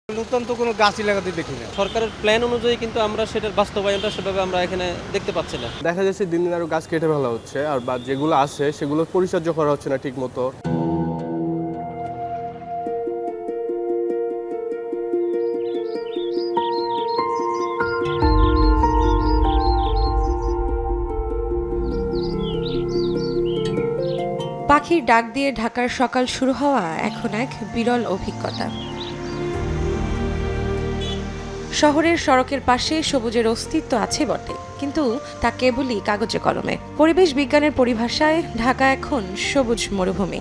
নতুন তো কোনো গাছই লাগাতে দেখি না। সরকারের প্ল্যান অনুযায়ী কিন্তু আমরা সেটার বাস্তবায়নটা সেভাবে আমরা এখানে দেখতে পাচ্ছি না। দেখা যাচ্ছে দিন দিন আরো গাছ কেটে ফেলা হচ্ছে, আর বা যেগুলো আছে সেগুলো পরিচর্যা করা হচ্ছে না ঠিক মতো। পাখির ডাক দিয়ে ঢাকার সকাল শুরু হওয়া এখন এক বিরল অভিজ্ঞতা। শহরের সড়কের পাশে সবুজের অস্তিত্ব আছে বটে, কিন্তু তা কেবলই কাগজে কলমে। পরিবেশ বিজ্ঞানের পরিভাষায় ঢাকা এখন সবুজ মরুভূমি।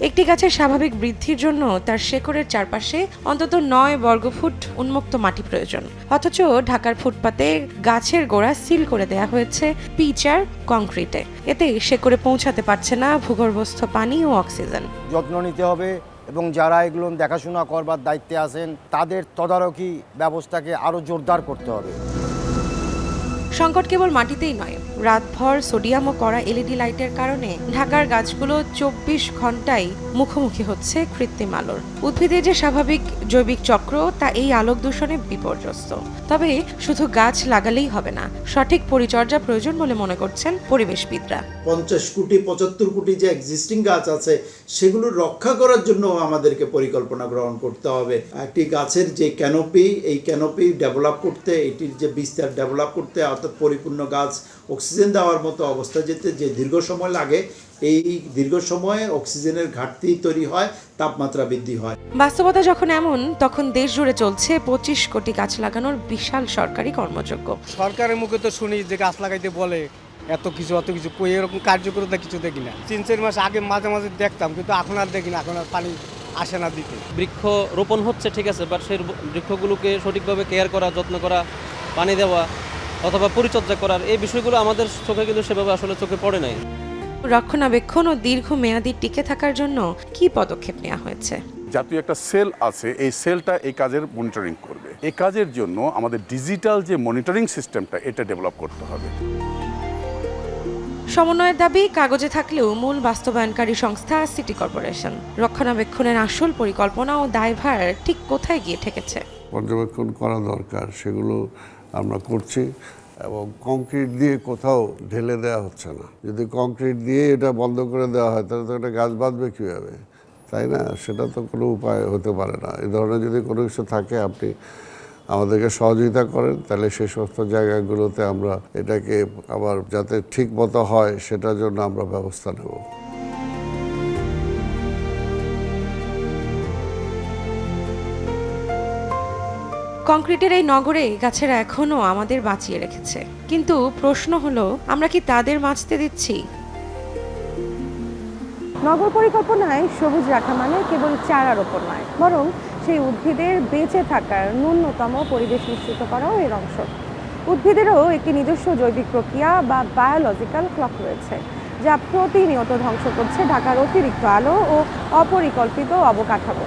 একটি গাছের স্বাভাবিক বৃদ্ধির জন্য তার শেকড়ের চারপাশে অন্তত ৯ বর্গফুট উন্মুক্ত মাটি প্রয়োজন। অথচ ঢাকার ফুটপাতে গাছের গোড়া সিল করে দেয়া হয়েছে পিচ আর কংক্রিটে। এতে শেকড়ে পৌঁছাতে পারছে না ভূগর্ভস্থ পানি ও অক্সিজেন। যত্ন নিতে হবে এবং যারা এগুলো দেখাশোনা করবার দায়িত্বে আছেন তাদের তদারকি ব্যবস্থাকে আরও জোরদার করতে হবে। সংকট কেবল মাটিতেই নয়, রাতভর সোডিয়াম ও কড়া এলইডি লাইটের কারণে ঢাকার গাছগুলো ২৪ ঘন্টায় মুখোমুখি হচ্ছে কৃত্রিম আলোর। উদ্ভিদের যে স্বাভাবিক জৈবিক চক্র তা এই আলোক দূষণে বিপর্যস্ত। তবে শুধু গাছ লাগালেই হবে না, সঠিক পরিচর্যা প্রয়োজন বলে মনে করছেন পরিবেশবিদরা। ৫০ কোটি ৭৫ কোটি যে এক্সিস্টিং গাছ আছে সেগুলো রক্ষা করার জন্য আমাদেরকে পরিকল্পনা গ্রহণ করতে হবে। একটি গাছের যে ক্যানোপি, এই ক্যানোপি ডেভেলপ করতে, এটির যে বিস্তার ডেভেলপ করতে, অর্থাৎ পরিপূর্ণ গাছ অক্সিজেন দেওয়ার মতো অবস্থা যেতে যে দীর্ঘ সময় লাগে, এই দীর্ঘ সময়ে অক্সিজেনের ঘাটতি তৈরি হয়, তাপমাত্রা বৃদ্ধি হয়। বাস্তবতা যখন এমন, তখন দেশ জুড়ে চলছে ২৫ কোটি গাছ লাগানোর বিশাল সরকারি কর্মযজ্ঞ। সরকারের মুখে তো শুনি যে গাছ লাগাইতে বলে, এত কিছু এরকম কার্যকরতা কিছু দেখি না। ৩-৪ মাস আগে মাঝে মাঝে দেখতাম, কিন্তু এখন আর দেখি না, এখন আর পানি আসে না দিতে। বৃক্ষ রোপণ হচ্ছে ঠিক আছে, বাট সেই বৃক্ষগুলোকে সঠিকভাবে কেয়ার করা, যত্ন করা, পানি দেওয়া অথবা পরিচর্যা করার এই বিষয়গুলো আমাদের চোখে কিন্তু সেভাবে আসলে চোখে পড়ে নাই। রক্ষণাবেক্ষণ ও দীর্ঘমেয়াদী টিকে থাকার জন্য কি পদক্ষেপ নেওয়া হয়েছে? জাতীয় একটা সেল আছে, এই সেলটা এই কাজের মনিটরিং করবে। এই কাজের জন্য আমাদের ডিজিটাল যে মনিটরিং সিস্টেমটা এটা ডেভেলপ করতে হবে। সমন্বয়ের দাবি কাগজে থাকলেও মূল বাস্তবায়নকারী সংস্থা সিটি কর্পোরেশন। রক্ষণাবেক্ষণের আসল পরিকল্পনা ও দায়ভার ঠিক কোথায় গিয়ে ঠেকেছে? পর্যবেক্ষণ করা দরকার, সেগুলো আমরা করছি। এবং কংক্রিট দিয়ে কোথাও ঢেলে দেওয়া হচ্ছে না। যদি কংক্রিট দিয়ে এটা বন্ধ করে দেওয়া হয় তাহলে তো একটা গাছ বাঁচবে কীভাবে, তাই না? সেটা তো কোনো উপায় হতে পারে না। এই ধরনের যদি কোনো কিছু থাকে, আপনি আমাদেরকে সহযোগিতা করেন, তাহলে সেই সমস্ত জায়গাগুলোতে আমরা এটাকে আবার যাতে ঠিক মতো হয় সেটার জন্য আমরা ব্যবস্থা নেব। কংক্রিটের এই নগরে গাছেরা এখনও আমাদের বাঁচিয়ে রেখেছে, কিন্তু প্রশ্ন হলো, আমরা কি তাদের বাঁচতে দিচ্ছি? নগর পরিকল্পনায় সবুজ রাখা মানে কেবল চারা রোপণ নয়, বরং সেই উদ্ভিদের বেঁচে থাকার ন্যূনতম পরিবেশ নিশ্চিত করাও এর অংশ। উদ্ভিদেরও একটি নিজস্ব জৈবিক প্রক্রিয়া বা বায়োলজিক্যাল ক্লক রয়েছে, যা প্রতিনিয়ত ধ্বংস করছে ঢাকার অতিরিক্ত আলো ও অপরিকল্পিত অবকাঠামো।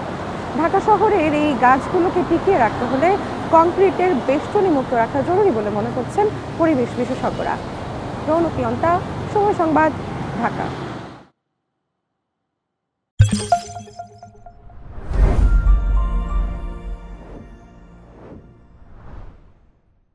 ঢাকা শহরের এই গাছগুলোকে টিকিয়ে রাখতে হলে কংক্রিটের বেষ্টনী মুক্ত রাখা জরুরি বলে মনে করছেন পরিবেশ বিশেষজ্ঞরা। রৌনক ইয়ন্তা, সময় সংবাদ, ঢাকা।